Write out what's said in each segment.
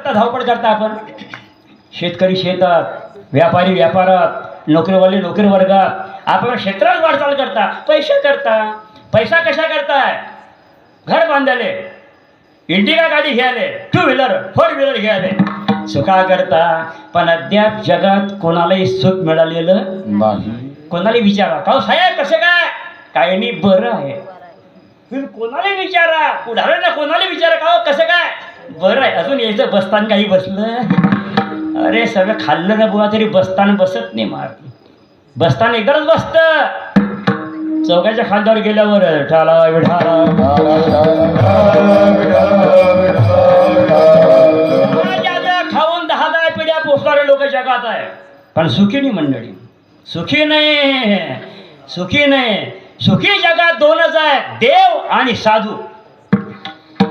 करता धावपळ करता आपण? शेतकरी शेतात, व्यापारी व्यापारात, नोकरीवाले नोकरी वर्गात, आपण क्षेत्रात वाटचाल करता, पैसे करता. पैसा कशा करताय? घर बांधायले, इंडिका गाडी घ्यायले, 2 व्हीलर 4 व्हीलर घ्यायले, सुखा करता. पण अद्याप जगात कोणालाही सुख मिळालेलं नाही. कोणाला विचारा, का साहेब कसं काय? काय नाही, बरं आहे. कोणाला विचारा, उदाहरण कोणाला विचारा, का कसं काय? बरं आहे. अजून यायचं बसताना काही बसलं? अरे सगळं खाल्लं ना बुवा तरी बसताना बसत नाही. मार बसताना एकदाच बसतं. चौकाच्या खांद्यावर गेल्यावर ठाला विठाला खाऊन 10 पिढ्या पोचणारे लोक जगात आहे, पण सुखी नाही मंडळी. सुखी नाही, सुखी नाही. सुखी जगात 2च आहे, देव आणि साधू.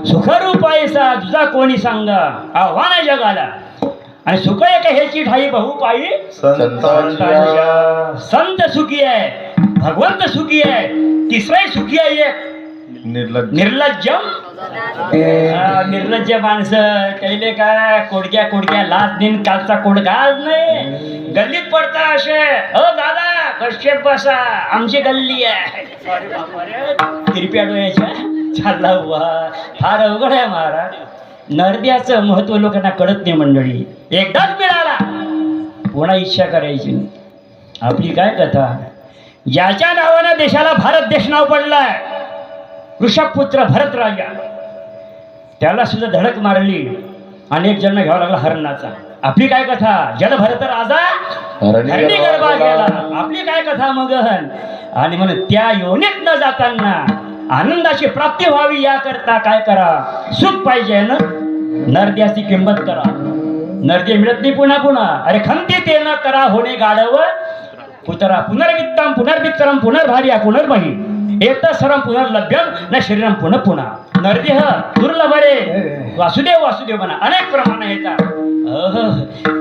सुखरूप पैसा तुझा कोणी सांगा, आव्हान आहे जगाला. आणि सुख एक ह्याची ठाई बहुपायी संत सुखी आहे, भगवंत सुखी आहे, तिसराही सुखी आहे एक निर्लज्ज. निर्लज्ज माणसं कैले काय कोडक्या लाच दिन कालचा कोडगाज नाही. गल्लीत पडता असे, दादा कसे बसा, आमची गल्ली आहे. किरप्या डोळ्याच्या चालला हुआ. फार अवघड आहे महाराज. नरद्याचं महत्व लोकांना कळत नाही मंडळी. एकदाच मिळाला पुन्हा इच्छा करायची नाही. आपली काय कथा, ज्याच्या नावानं देशाला भारत देश नाव पडलाय, ऋषभपुत्र भरत राजा, त्याला सुद्धा धडक मारली, अनेक जन्म घ्यावा लागला हरणाचा. आपली काय कथा, जल भरत राजा हरणी गर्भा गेला. आपली काय कथा मगहन. आणि म्हणून त्या योनीत न जाताना आनंदाची प्राप्ती व्हावी याकरता काय करा, सुख पाहिजे ना, नरद्याची किंमत करा. नरदे मिळत नाही पुन्हा पुन्हा. अरे खंती ते न करा होणे गाढव पुतरा, पुनर्वित्तम पुनर्वित्तरम पुनर्भार्या पुनर्मही एक सरम पुनर्लभ्यम न शरीरम पुनः पुन्हा. नरदेह दुर्लभ रे, वासुदेव वासुदेव म्हणा अनेक प्रमाण येतात.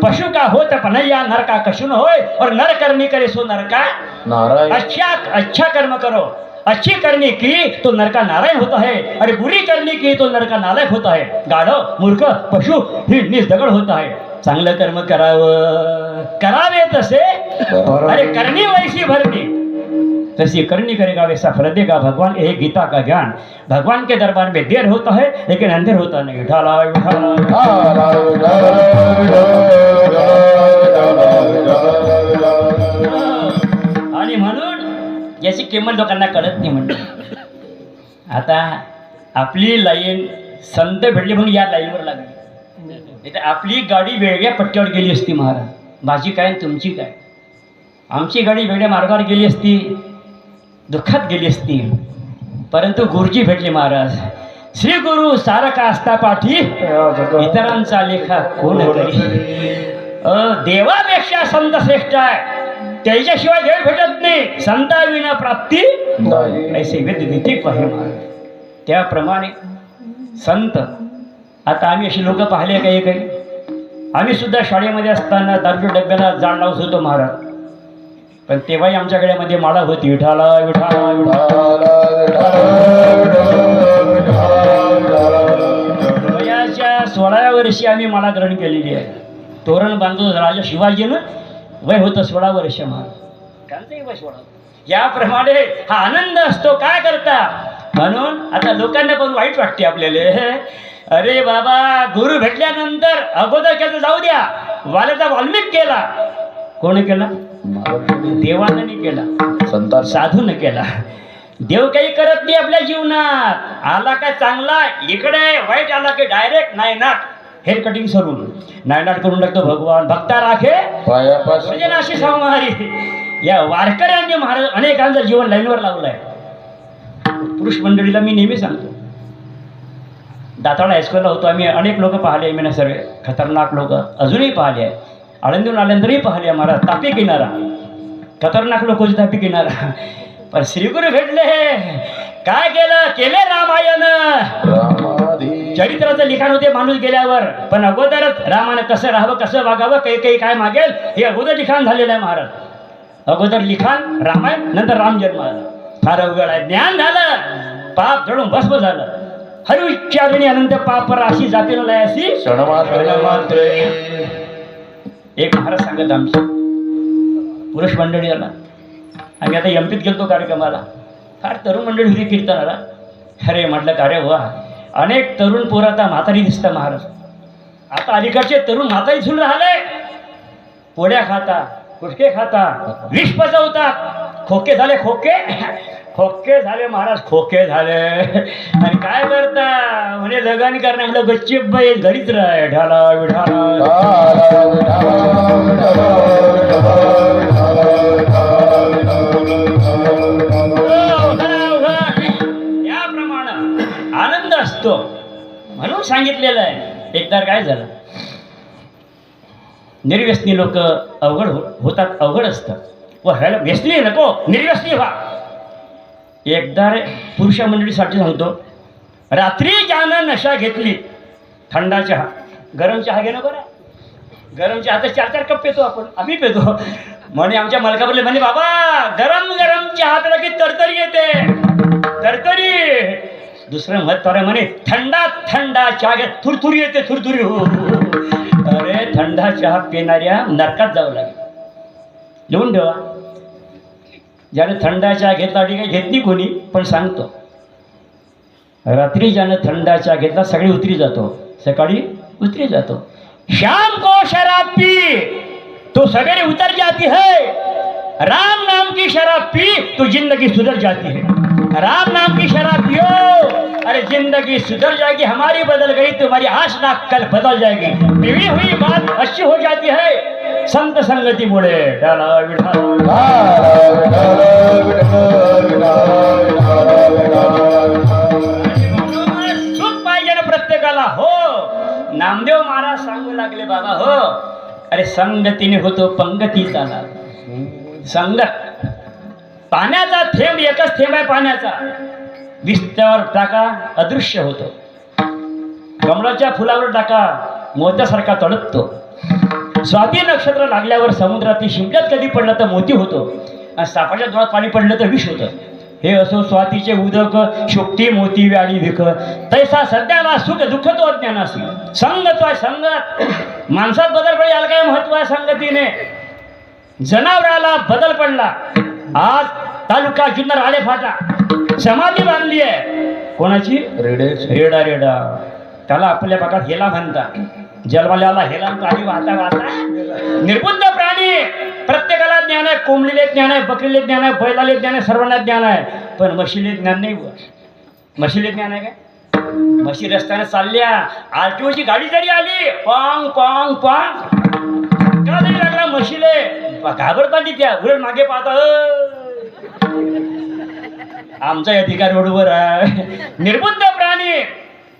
पशु का होत पनैया नर का कशु न होय, और नर करनी करे सो नर का नारायण. अच्छा कर्म करो, अच्छी करनी की तो नर का नारायण होता है, अरे बुरी करनी की तो नर का नालायक होता है. गाढव मूर्ख पशु ही निसदगड होता है. चांगलं कर्म करावं, करावे तसे, अरे करनी वैसी भरनी तैसी करनी करेगा वैसा फल देगा भगवान. यही गीता का ज्ञान. भगवान के दरबार में देर होता है लेकिन अंधेर होता नहीं. ढाला आणि म्हणून याची किंमत लोकांना कळत नाही म्हणते. आता आपली लाईन संत भेटली म्हणून या लाईनवर लागली. नाही तर आपली गाडी वेगळ्या पट्ट्यावर गेली असती महाराज. माझी काय तुमची काय. आमची गाडी वेगळ्या मार्गावर गेली असती, दुःखात गेली असती. परंतु गुरुजी भेटले महाराज. श्री गुरु सारखा असता पाठी, इतरांचा लेखा कोण करी. देवापेक्षा संत श्रेष्ठ आहे, त्याच्याशिवाय देव भेटत नाही. संताविना प्राप्ती ऐसे वेदिक आहे महाराज. त्याप्रमाणे संत. आता आम्ही अशी लोक पाहिले काही काही. आम्ही सुद्धा शाळेमध्ये असताना दारूच्या डब्याला जाळ लावत होतो महाराज. पण तेव्हाही आमच्या गळ्यामध्ये माळा होती. विठाला विठाला वयाच्या 16व्या वर्षी आम्ही माळा ग्रहण केलेली आहे. तोरण बांधतो राजा शिवाजीनं. वय होतं 16 वर्ष महाराज. त्यांचंही वय 16. याप्रमाणे हा आनंद असतो. काय करता म्हणून आता लोकांना पण वाईट वाटते आपल्याला. अरे बाबा गुरु भेटल्यानंतर अगोदर केलं जाऊ द्या. वाल्याचा वाल्मिक केला. कोण केला? देवानं नाही केला, साधून केला. देव काही करत नाही आपल्या जीवनात. आला काय चांगला इकडे, वाईट आला की डायरेक्ट नायनाट हेअर कटिंग सरून नायनाट करून टाकतो भगवान. भक्ता राखे सृजनाशी संहारी. या वारकऱ्यांनी महाराज अनेकांचं जीवन लाईनवर लावलंय. पुरुष मंडळीला मी नेहमी सांगतो, दाताळा हायस्कूलला होतो आम्ही. अनेक लोक पाहिले मी ना, सर्व खतरनाक लोक अजूनही पाहिले आहे. आळंदीहून आल्यानंतरही पाहिले महाराज. तापी किनारा, खतरनाक लोक होते तापी किनारा. पण श्रीगुरु भेटले. काय केलं? केले रामायण. चरित्राचं लिखाण होते माणूस गेल्यावर. पण अगोदरच रामानं कसं राहावं, कसं वागावं, काही काय मागेल हे अगोदर लिखाण झालेलं आहे महाराज. अगोदर लिखाण रामायण, नंतर राम जन्म आला. फार अवघड आहे. ज्ञान झालं, पाप जळून भस्म झालं. हरि उच्चारणी अनंत पाप राशी जातीला लयासी क्षणमात्रे एक महाराज सांगत आमचे पुरुष मंडळी आला. आम्ही आता एमपीत गेलतो कार्यक्रमाला. फार तरुण मंडळी होती कीर्तनाला. अरे म्हटलं का रे वा, अनेक तरुण पोरं आता म्हातारी दिसतं महाराज. आता अलीकडचे तरुण म्हातारी झुल राहिले. पोळ्या खाता, गुटखे खाता, विष पचवतात. खोके झाले खोके खोके झाले महाराज, खोके झाले. आणि काय करता म्हणजे लगन करणे म्हणलं गच्चीप बाई घरीच राह ढाला विढाला. याप्रमाणे आनंद असतो म्हणून सांगितलेलं आहे. एकदा काय झालं, निर्व्यसनी लोक अवघड होतात, अवघड असतं. व ह्याला व्यसनी नको, निर्व्यसनी व्हा. एकदा पुरुष मंडळीसाठी सांगतो, रात्री ज्यानं नशा घेतली, थंडा चहा, गरम चहा घेणं बरं. गरम चहा तर 4-4 कप पितो आपण, आम्ही पितो. म्हणे आमच्या मालका बोलले, म्हणे बाबा गरम गरम चहा पिला की तरतरी येते, तरतरी. दुसरं मत तर म्हणे थंडा थंडा चहा घे, थुरथुरी येते, थुरथुरी. हो अरे थंडा चहा पिणाऱ्या नरकात जावं लागेल. लिहून ठेवा. ज्याने थंडा चहा घेतला ती काही घेत नाही कोणी, पण सांगतो रात्री ज्यानं थंडा चहा घेतला सगळी उतरी जातो, सकाळी उतरी जातो. शाम को शराब पी तो सवेरे उतर जाती है. राम नाम की शराब पी तो जिंदगी सुधर जाती है. राम नाम की शराब पियो, अरे जिंदगी सुधर जाएगी. हमारी बदल गई तुम्हारी आज ना कल बदल जाएगी. बिगड़ी हुई बात अच्छी हो जाती है संत संगती मुळे. डाला विठाला सुख पाहिजे ना प्रत्येकाला. हो नामदेव महाराज सांगू लागले बाबा हो, अरे संगतीने होतो पंगतीचा लाभ. संगत, पाण्याचा थेंब एकच थेंब आहे पाण्याचा, विस्त्यावर टाका अदृश्य होतो. कमळाच्या फुलावर टाका मोत्यासारखा तडपतो. स्वाती नक्षत्र लागल्यावर समुद्रातील शिंपल्यात कधी पडलं तर मोती होतो, आणि सापाच्या डोळ्यात पाणी पडलं तर विष होतं. हे असो स्वातीचे उदक, शोक्ती मोती व्याळी भिक. तैसा सध्याला सुख दुःख तो अज्ञानासी. संगत आहे संगत. माणसात बदल पडला, याला काय महत्व आहे संगतीने. जनावराला बदल पडला. आज तालुका जुन्नर आले फाटा समाधी बांधली आहे कोणाची? रेडा रेडा. त्याला आपल्या भागात हेला म्हणतात. जन्माला हेला पाणी वाहता वाहता निर्बुद्ध प्राणी. प्रत्येकाला ज्ञान आहे. कोंबडीले ज्ञान आहे, बकरीले ज्ञान आहे, बैलाले ज्ञान आहे, सर्वांना ज्ञान आहे, पण म्हशीले ज्ञान नाही. म्हशीले ज्ञान आहे काय? म्हशी रस्त्याने चालल्या, आरटीओची गाडी जरी आली पांग पांग पांग का नाही लागला म्हशीले, घाबरतात त्या, उलट मागे पाहता. आमचा अधिकार रोडवर आहे. निर्बुद्ध प्राणी.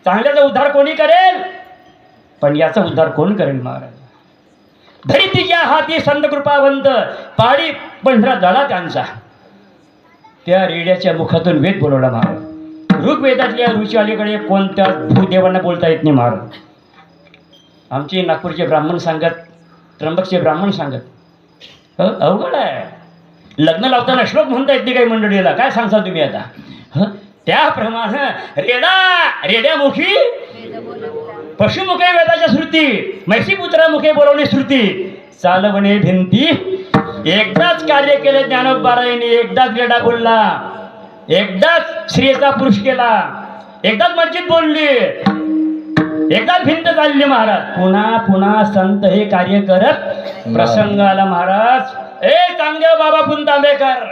चांगल्याचा उद्धार कोणी करेल, पण याचा उद्धार कोण करेल महाराज? धरितीच्या हाती संत कृपावंत, पाळी पंढरा झाला त्यांचा. त्या रेड्याच्या मुखातून वेद बोलवला महाराज. ऋग्वेदातल्या ऋषी अलीकडे कोणत्या भूदेवांना बोलता येत नाही महाराज. आमचे नागपूरचे ब्राह्मण सांगत, त्र्यंबकचे ब्राह्मण सांगत अवघड आहे. लग्न लावताना श्लोक म्हणता येत नाही काही मंडळीला. काय सांगता तुम्ही आता? त्याप्रमाणे रेड्यामुखी पशुमुखे वेदाच्या श्रुती, मैसीपुत्रामुखे बोलवणे श्रुती. चालवणे भिंती. एकदाच कार्य केले ज्ञानोबारायने, एकदाच रेडा बोलला, एकदाच स्त्रियेचा पुरुष केला, एकदाच मस्जिद बोलली, एकदाच भिंत चालली महाराज. पुन्हा पुन्हा संत हे कार्य करत प्रसंग आला महाराज. चांगदेव बाबा पुंतांबेकर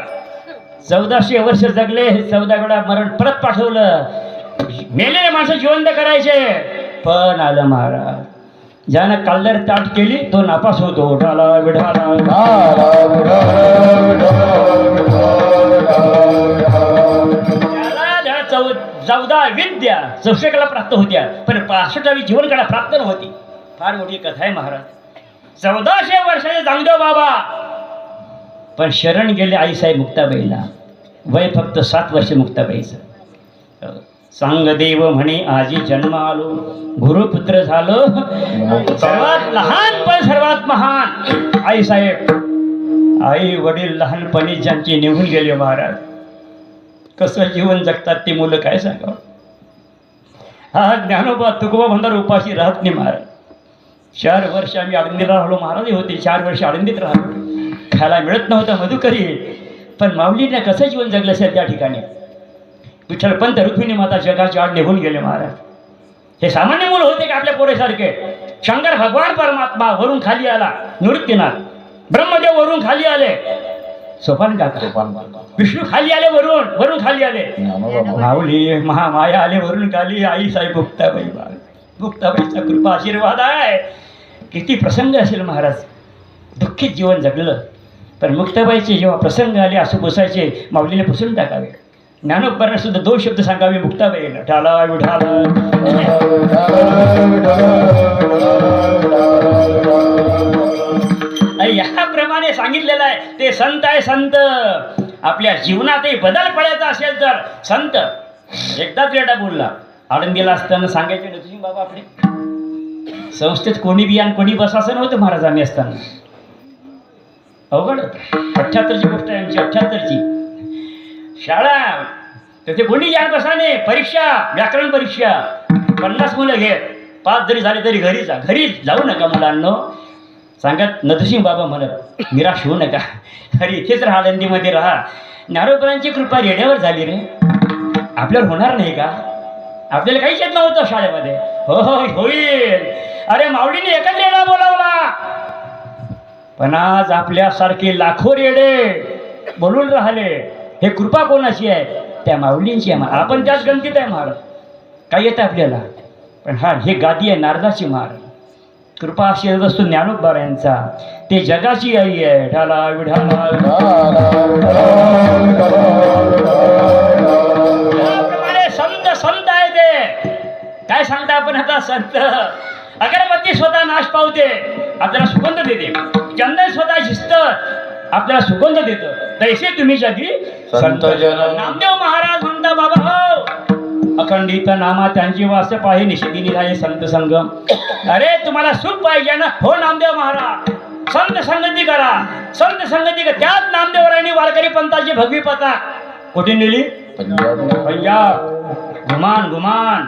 1400 वर्ष जगले. 14 वेळा मरण परत पाठवलं. मेलेले माणसं जिवंत करायचे, पण आलं महाराज. ज्यानं काल्लर ताट केली तो नापास होतो. ढाला विढाला त्याला 14 विद्या 64 कला प्राप्त होत्या, पण 65वी जीवनकला प्राप्त नव्हती. फार मोठी कथा आहे महाराज. 1400 वर्षाचे चांगदेव बाबा, पण शरण गेले आईसाहेब मुक्ताबाईला. वय फक्त 7 वर्ष मुक्ताबाईचं. सांगदेव म्हणे आजी जन्म आलो, गुरुपुत्र झालो, सर्वात लहान पण सर्वात महान. आईसाहेब, आई वडील लहानपणी ज्यांची निघून गेले महाराज, कसं जीवन जगतात ती मुलं काय सांगावं. हा ज्ञानोबा तुकोबा म्हणणार उपाशी राहत नाही महाराज. 4 वर्ष आम्ही आळंदीला राहिलो. महाराजही होते 4 वर्ष आळंदीत राहिलो. खायला मिळत नव्हतं मधुकरी, पण माऊलीने कसं जीवन जगलं असेल त्या ठिकाणी. विठ्ठलपंत रुक्मिणी माता जगाच्या आड निघून गेले महाराज. हे सामान्य मुलं होते का आपल्या पोरेसारखे? शंकर भगवान परमात्मा वरून खाली आला, निवृत्तीनाथ. ब्रह्मदेव वरून खाली आले, सोपान काका. विष्णू खाली आले, वरून खाली आले. माऊली महामाया आले वरून खाली. आई साहेब मुक्ताबाई, मुक्ताबाईचा कृपा आशीर्वाद आहे. किती प्रसंग असेल महाराज, दुःखित जीवन जगलं. पण मुक्ताबाईचे जेव्हा प्रसंग आले असू पुसायचे, माऊलीने पुसून टाकावे. ज्ञानोबांना सुद्धा 2 शब्द सांगावे मुक्ताबाईला, ठाला विठाला. याप्रमाणे सांगितलेलं आहे. ते संत आहे संत. आपल्या जीवनातही बदल पडायचा असेल तर संत. एकदाच रेडा बोलला आळंदीला असताना, सांगायचे नरसिंह बाबा आपले संस्थेत कोणी बियान कोणी बसायचं नव्हतं महाराज. आम्ही असताना अवघड 78ची गोष्ट आहे आमची. 78ची शाळा, तिथे कोणी यान बसाने. परीक्षा, व्याकरण परीक्षा, 50 मुलं घे. 5 जरी झाले तरी घरी जा. घरी जाऊ नका मुलांनो. सांगत नरसिंह बाबा म्हणत, निराश होऊ नका, अरे इथेच राहा, आळंदीमध्ये राहा. ज्ञानोबांची कृपा रेड्यावर झाली रे. आपल्यावर होणार नाही का? आपल्याला काहीच येत नव्हतं शाळेमध्ये. हो हो होईल. अरे माऊलीने एकच रेडा बोलावला, पण आज आपल्यासारखे लाखो रेडे बोलून राहिले. हे कृपा कोणाची आहे? त्या माऊलींची आहे. आपण त्याच गणतीत आहे महाराज. काय येतं आपल्याला? पण हा हे गादी आहे नारदाची महाराज. कृपा आशीर्वाद असतो ज्ञानोबा यांचा. ते जगाची आई आहे. ढाला विढाला. संत संत आहे ते. काय सांगता आपण आता? संत अगरबत्ती स्वतः नाश पावते, आपल्याला सुगंध देते. चंदन स्वतः शिस्त, आपल्याला सुगंध देतं. तैसे तुम्ही जगी संत जन. नामदेव महाराज म्हणता, बाबा हो अखंडित नामा त्यांची वास पाहि निषेधी आहे संत संगम. अरे तुम्हाला सुख पाहिजे ना? हो नामदेव महाराज, संत संगती करा. संत संगती करा. त्याच नामदेवरायांनी वारकरी पंथाची भगवी पता कुठे नेली? पंजाब. घुमान.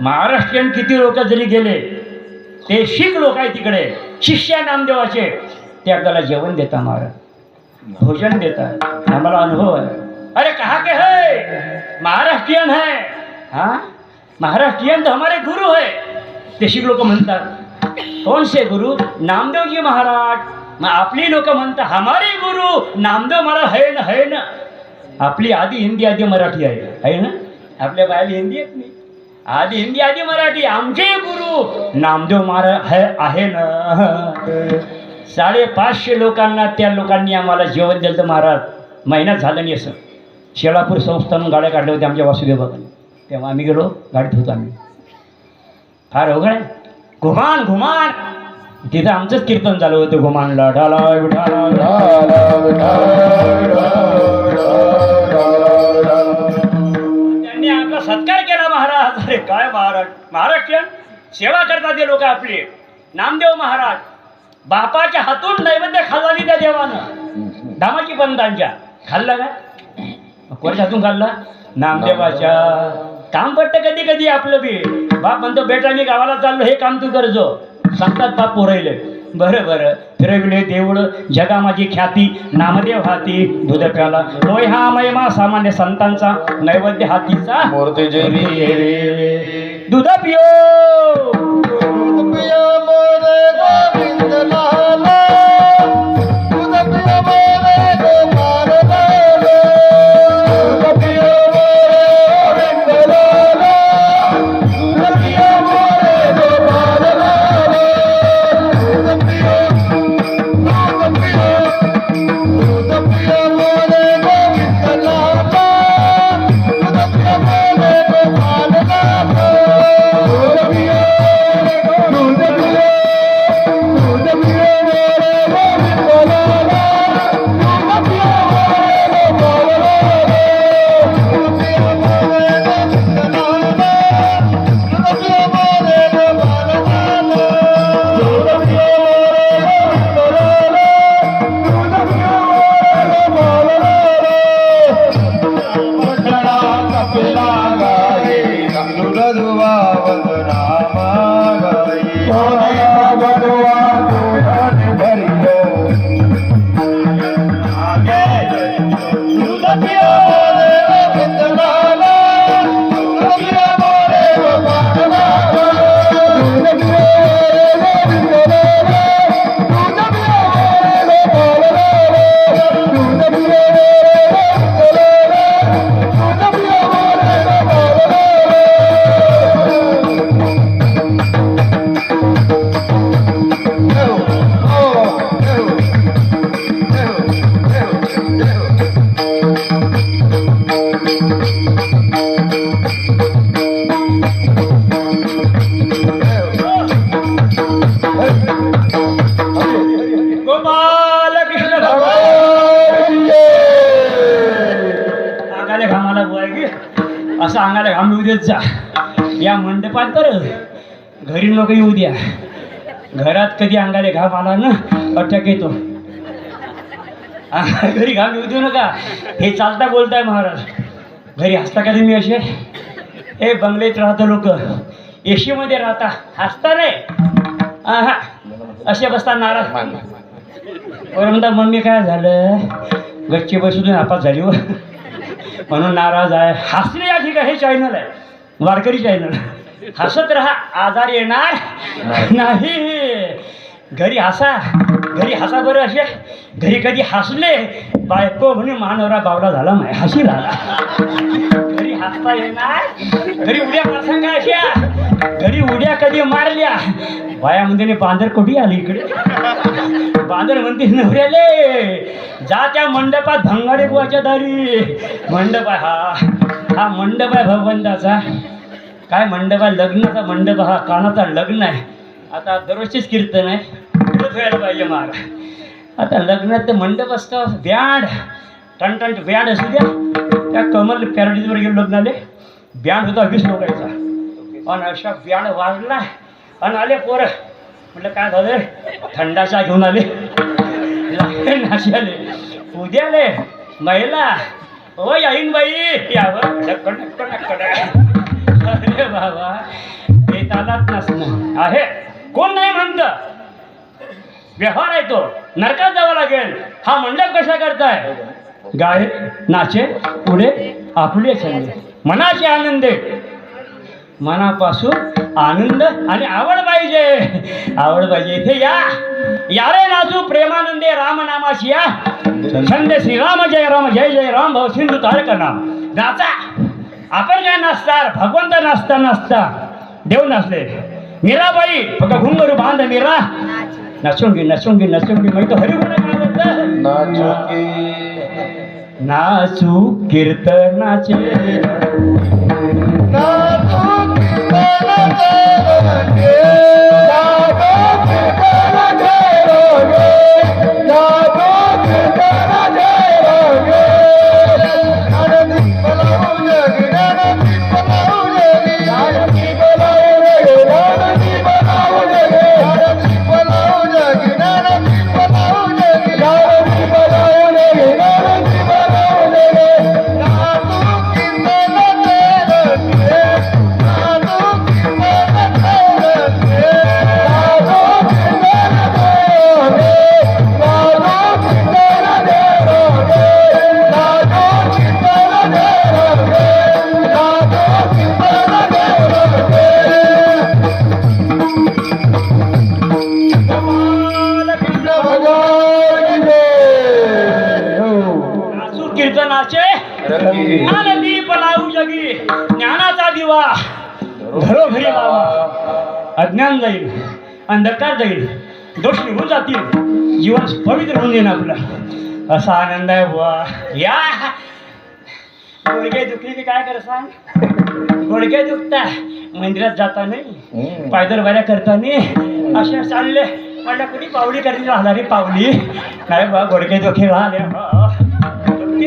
महाराष्ट्रीयन किती लोक जरी गेले, ते शीख लोक आहे तिकडे, शिष्य नामदेवाचे, ते आपल्याला जेवण देता महाराज, भोजन देतात. आम्हाला अनुभव आहे. अरे कहा के है? महाराष्ट्रीयन है. हाँ महाराष्ट्रीयन तो हमारे गुरु है. ते शीख लोक म्हणतात, कोण से गुरु? नामदेवजी महाराज. मग आपली लोक म्हणतात, हमारे गुरु नामदेव महाराज है ना. आपली आधी हिंदी आधी मराठी आहे ना. आपल्या बायला हिंदी येत नाही. आधी हिंदी आधी मराठी. आमचे गुरु नामदेव महाराज आहे ना. 550 लोकांना त्या लोकांनी आम्हाला जेवण दिलं तर महाराज. महिन्यात झालं नाही असं. शेळापूर संस्थानून गाड्या काढल्या होत्या आमच्या वासुदेव बाबांनी. तेव्हा आम्ही गेलो, गाडीत होतो आम्ही. फार अवघड आहे. घुमान तिथं आमचंच कीर्तन झालं होतं. घुमानला ढाला त्यांनी आपला सत्कार केला महाराज. अरे काय महाराज, महाराष्ट्रीयन सेवा करतात ते लोक आपले. नामदेव महाराज बापाच्या हातून नैवेद्य खाल्ला त्या देवानं. धामाची पंतांच्या खाल्ला का? कोणाच्या हातून खाल्ला? नामदेवाच्या. काम पडतं कधी कधी आपलं बी. बाप म्हणतो, बेटा मी गावाला चाललो, हे काम तू करजो. सांगतात बाप पोरायले. बरं फिरविले देऊळ जगा माझी ख्याती. नामदेव हाती दूध प्याला. होय हा महिमा सामान्य संतांचा. नैवेद्य हातीचा मूर्ती जेरी. दूध पियो थोडासा अंगाला घाम येऊ देत जा. या मंडपात तर घरी नको येऊ द्या. घरात कधी अंगाला घाम आला ना अटक येतो. घरी घाम येऊ देऊ नका. हे चालता बोलताय महाराज. घरी हसता का तुम्ही असे? हे बंगलेत राहता लोक, एसी मध्ये राहता, हसता नाही. असे बसता नाराज. म्हणता मम्मी काय झालं, गच्ची बसून नापास झाली व म्हणून नाराज आहे. हसणे या ठिकाणी हे चॅनल आहे, वारकरी चॅनल. हसत राहा, आजार येणार नाही. घरी हसा, घरी हसा बरं. असे घरी कधी हसले बायको म्हणे मानवरा बावला झाला माय, हसी झाला. घरी हसता येणार. घरी उड्या मारसा काय अशा? घरी उड्या कधी मारल्या बाया म्हणते बांदर कुठे आली इकडे? बांदर म्हणते नवऱ्याले जा त्या मंडपात भंगाडे बुवाच्या दारी. मंडप आहे हा मंडप आहे भगवंताचा. काय मंडप आहे? लग्नाचा मंडप. हा कानाचा लग्न आहे. आता दररोजचीच कीर्तन आहे, व्हायला पाहिजे महाराज. आता लग्नात मंडप असतं, बँड टणटण बँड असू द्या. त्या कमल पॅरडीजवर गेलो लग्नाले, बँड होता 20 लोकांचा. आणि अशा बँड वाजला आणि आले पोरं. म्हटलं काय झालं? थंडाचा घेऊन आले, नाशी आले. उद्याले महिला ओ येईन बाई यावं. अरे बाबा हे तालात नसणं आहे. कोण नाही म्हणतं, व्यवहार आहे तो. नरकात जावं लागेल. हा मंडप कसा करताय? गाय नाचे पुढे आपले छंद, मनाचे आनंद, मनापासून आनंद आणि आवड पाहिजे. आवड पाहिजे. इथे या रे नाचू प्रेमानंदे रामनामाशी या. छंद श्रीराम जय राम जय जय राम भाऊ सिंधू तारक नाम. नाचा. आपण काय नाचणार? भगवंत नाचता नाचता देव नाचले. मीराबाई फक्त घुंगरू बांध मीरा. नचूंगी नचूंगी नचूंगी म्हणजे तो हरिगुण काय म्हणतात? नाचू कीर्तनाचे आनंदी पलाऊ जगी. ज्ञानाचा दिवा घरोघरी लावा. अज्ञान जाईल, अंधकार जाईल, दोष निघून जातील, जीवन पवित्र होऊन येईल आपलं. असा आनंद आहे बुवा. या गुडघे दुखली की काय कर सांग? गुडघे दुखता मंदिरात जाता नाही, पायदल वाऱ्या करता नाही, असे चालले. मला कुठे पावली कधी राहणारी पावली काय बा? गुडघे दुखी राहिले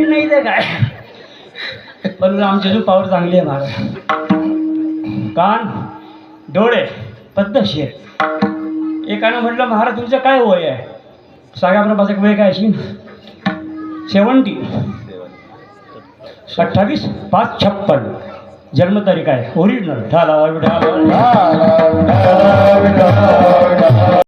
नाही ते काय. पण आमची जो पावर चांगली आहे महाराज. कान डोळे पद्धतशीर. एकानं म्हटलं महाराज तुमचं काय वय आहे? सांगा बरं माझं वय काय असेल? 70. 28/5/56 जन्मतारीख आहे ओरिजिनल.